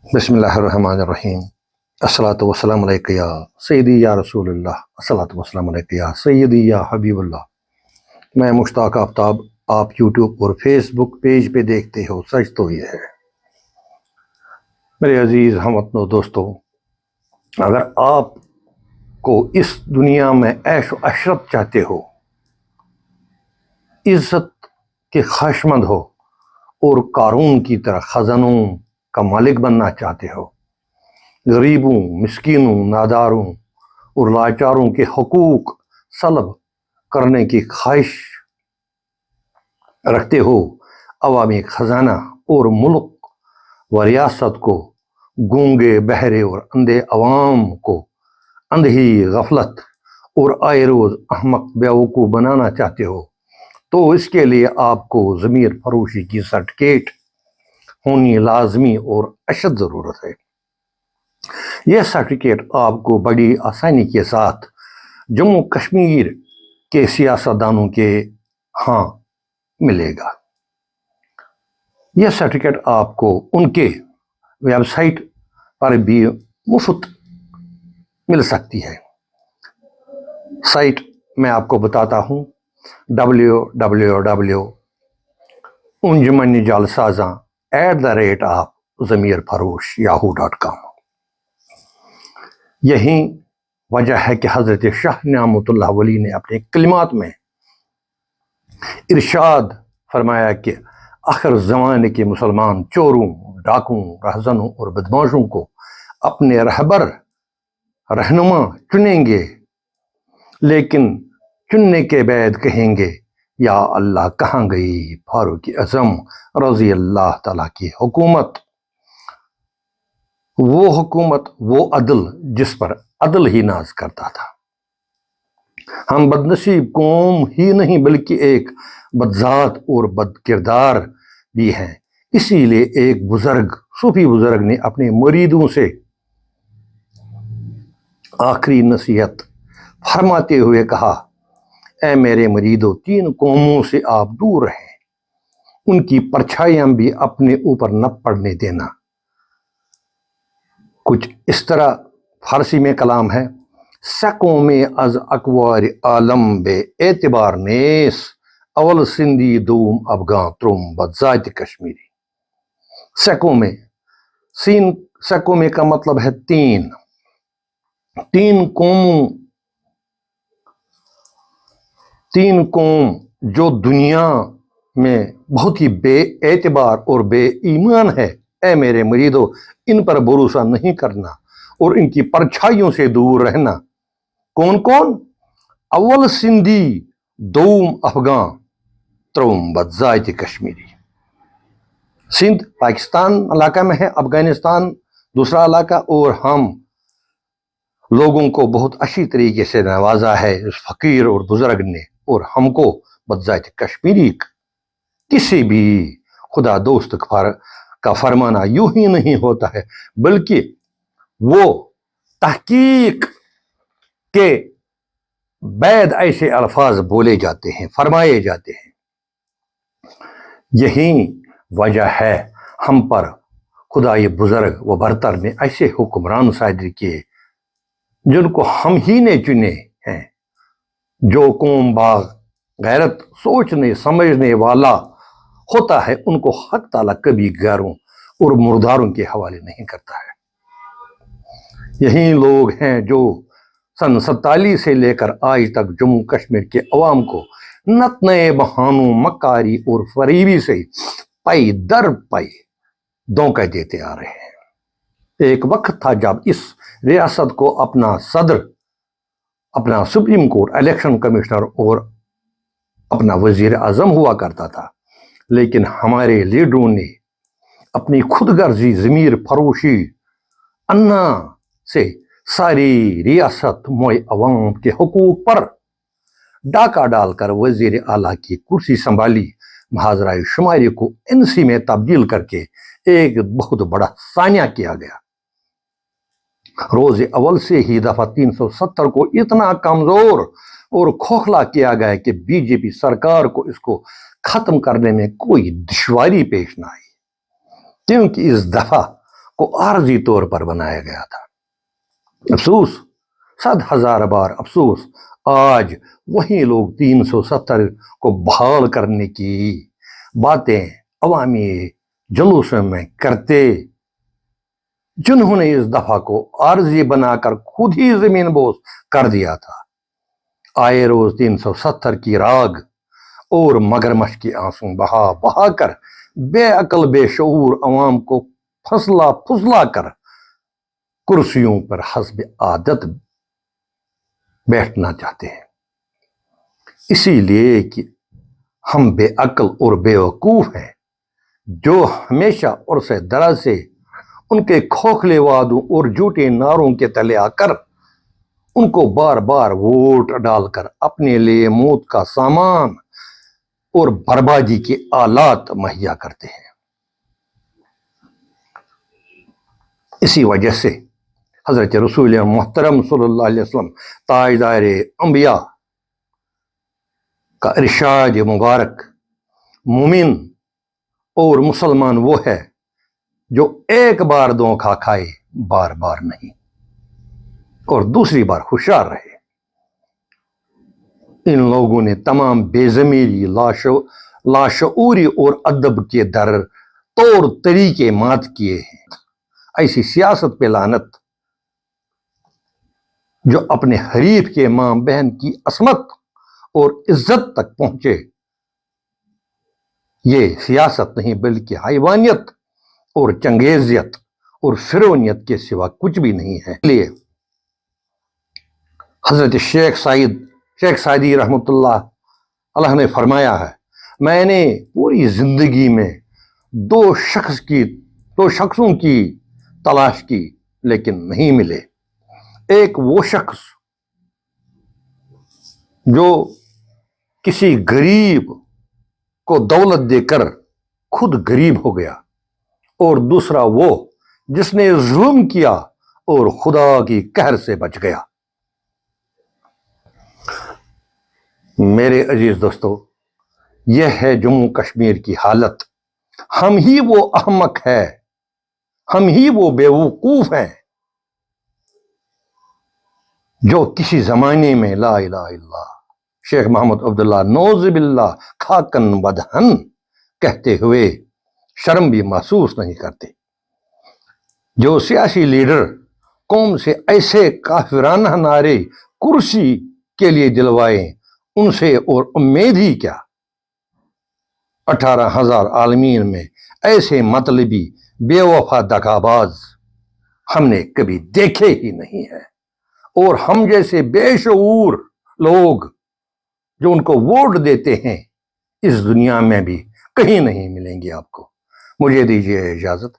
بسم اللہ الرحمن الرحیم۔ الصلاۃ والسلام علیک یا سیدی یا رسول اللہ، الصلاۃ والسلام علیک یا سیدی یا حبیب اللہ۔ میں مشتاق آفتاب، آپ یوٹیوب اور فیس بک پیج پہ دیکھتے ہو سچ تو یہ ہے۔ میرے عزیز ہم وطنو دوستو، اگر آپ کو اس دنیا میں عیش و عشرت چاہتے ہو، عزت کے خواہشمند ہو اور قارون کی طرح خزانوں کا مالک بننا چاہتے ہو، غریبوں، مسکینوں، ناداروں اور لاچاروں کے حقوق سلب کرنے کی خواہش رکھتے ہو، عوامی خزانہ اور ملک و ریاست کو گونگے، بہرے اور اندھے عوام کو اندھی غفلت اور آئے روز احمق بیوقوف بنانا چاہتے ہو، تو اس کے لیے آپ کو ضمیر فروشی کی سرٹیفکیٹ ہونی لازمی اور اشد ضرورت ہے۔ یہ سرٹیفکیٹ آپ کو بڑی آسانی کے ساتھ جموں کشمیر کے سیاستدانوں کے ہاں ملے گا۔ یہ سرٹیفکیٹ آپ کو ان کے ویب سائٹ پر بھی مفت مل سکتی ہے۔ سائٹ میں آپ کو بتاتا ہوں، www.unjumanijالسازاں@ضمیرفروش.yahoo.com۔ یہی وجہ ہے کہ حضرت شاہ نعمت اللہ ولی نے اپنے کلمات میں ارشاد فرمایا کہ آخر زمانے کے مسلمان چوروں، ڈاکوں، رہزنوں اور بدماشوں کو اپنے رہبر رہنما چنیں گے، لیکن چننے کے بعد کہیں گے یا اللہ کہاں گئی فاروق اعظم رضی اللہ تعالیٰ کی حکومت، وہ عدل جس پر عدل ہی ناز کرتا تھا۔ ہم بدنصیب قوم ہی نہیں بلکہ ایک بدذات اور بد کردار بھی ہیں۔ اسی لیے ایک صوفی بزرگ نے اپنے مریدوں سے آخری نصیحت فرماتے ہوئے کہا، اے میرے مریدو، 3 قوموں سے آپ دور رہیں، ان کی پرچھائیاں بھی اپنے اوپر نہ پڑنے دینا۔ کچھ اس طرح فارسی میں کلام ہے، سکوں میں از اکوار عالم بے اعتبار نیس، اول سندھی دوم افغان تروم بذات کشمیری۔ سکوں میں کا مطلب ہے 3 قوم جو دنیا میں بہت ہی بے اعتبار اور بے ایمان ہے، اے میرے مریدو ان پر بھروسہ نہیں کرنا اور ان کی پرچھائیوں سے دور رہنا۔ کون؟ اول سندھی، دوم افغان، تروم بذات کشمیری۔ سندھ پاکستان علاقہ میں ہے، افغانستان دوسرا علاقہ، اور ہم لوگوں کو بہت اچھی طریقے سے نوازا ہے اس فقیر اور بزرگ نے، اور ہم کو بذات کشمیری کسی بھی خدا دوست کا فرمانا یوں ہی نہیں ہوتا ہے، بلکہ وہ تحقیق کے بعد ایسے الفاظ بولے جاتے ہیں، فرمائے جاتے ہیں۔ یہی وجہ ہے ہم پر خدائے بزرگ و برتر نے ایسے حکمران صادر کیے جن کو ہم ہی نے چنے ہیں۔ جو قوم باغ غیرت سوچنے سمجھنے والا ہوتا ہے، ان کو حق تعالیٰ کبھی غیروں اور مرداروں کے حوالے نہیں کرتا ہے۔ یہی لوگ ہیں جو سن 47 سے لے کر آج تک جموں کشمیر کے عوام کو نت نئے بہانوں، مکاری اور فریبی سے پائی در پائی دھوکہ دیتے آ رہے ہیں۔ ایک وقت تھا جب اس ریاست کو اپنا صدر، اپنا سپریم کورٹ، الیکشن کمشنر اور اپنا وزیر اعظم ہوا کرتا تھا، لیکن ہمارے لیڈروں نے اپنی خود غرضی، ضمیر فروشی، انا سے ساری ریاست موئے عوام کے حقوق پر ڈاکہ ڈال کر وزیر اعلیٰ کی کرسی سنبھالی۔ محاذرۂ شماری کو NC میں تبدیل کر کے ایک بہت بڑا سانیہ کیا گیا۔ روز اول سے ہی دفعہ 370 کو اتنا کمزور اور کھوکھلا کیا گیا کہ BJP سرکار کو اس کو ختم کرنے میں کوئی دشواری پیش نہ آئی، کیونکہ اس دفعہ کو عارضی طور پر بنایا گیا تھا۔ افسوس، 100,000 بار افسوس، آج وہی لوگ 370 کو بحال کرنے کی باتیں عوامی جلوسوں میں کرتے، جنہوں نے اس دفعہ کو عارضی بنا کر خود ہی زمین بوس کر دیا تھا۔ آئے روز 370 کی راگ اور مگرمچھ کی آنسو بہا بہا کر بے عقل بے شعور عوام کو پھسلا پھسلا کر کرسیوں پر حسب عادت بیٹھنا چاہتے ہیں، اسی لیے کہ ہم بے عقل اور بے وقوف ہیں، جو ہمیشہ عرص دراز سے ان کے کھوکھلے وعدوں اور جھوٹے نعروں کے تلے آ کر ان کو بار بار ووٹ ڈال کر اپنے لیے موت کا سامان اور بربادی کے آلات مہیا کرتے ہیں۔ اسی وجہ سے حضرت رسول محترم صلی اللہ علیہ وسلم تاجدار انبیاء کا ارشاد مبارک، مومن اور مسلمان وہ ہے جو ایک بار دھوکا کھائے، بار بار نہیں، اور دوسری بار ہوشیار رہے۔ ان لوگوں نے تمام بے ضمیری، لاشعوری اور ادب کے در طور طریقے مات کیے ہیں۔ ایسی سیاست پہ لعنت جو اپنے حریف کے ماں بہن کی عصمت اور عزت تک پہنچے، یہ سیاست نہیں بلکہ حیوانیت اور چنگیزیت اور فرعونیت کے سوا کچھ بھی نہیں ہے۔ اس لیے حضرت شیخ سعدی رحمۃ اللہ علیہ نے فرمایا ہے، میں نے پوری زندگی میں دو شخصوں کی تلاش کی لیکن نہیں ملے۔ ایک وہ شخص جو کسی غریب کو دولت دے کر خود غریب ہو گیا، اور دوسرا وہ جس نے ظلم کیا اور خدا کی قہر سے بچ گیا۔ میرے عزیز دوستو، یہ ہے جموں کشمیر کی حالت۔ ہم ہی وہ احمق ہے، ہم ہی وہ بے وقوف ہیں جو کسی زمانے میں لا الہ الا اللہ شیخ محمد عبداللہ نعوذ باللہ کھاکن بدہن کہتے ہوئے شرم بھی محسوس نہیں کرتے، جو سیاسی لیڈر قوم سے ایسے کافرانہ نعرے کرسی کے لیے دلوائیں، ان سے اور امید ہی کیا۔ 18,000 عالمین میں ایسے مطلبی بے وفا دغاباز ہم نے کبھی دیکھے ہی نہیں ہے، اور ہم جیسے بے شعور لوگ جو ان کو ووٹ دیتے ہیں اس دنیا میں بھی کہیں نہیں ملیں گے آپ کو۔ مجھے دیجیے اجازت۔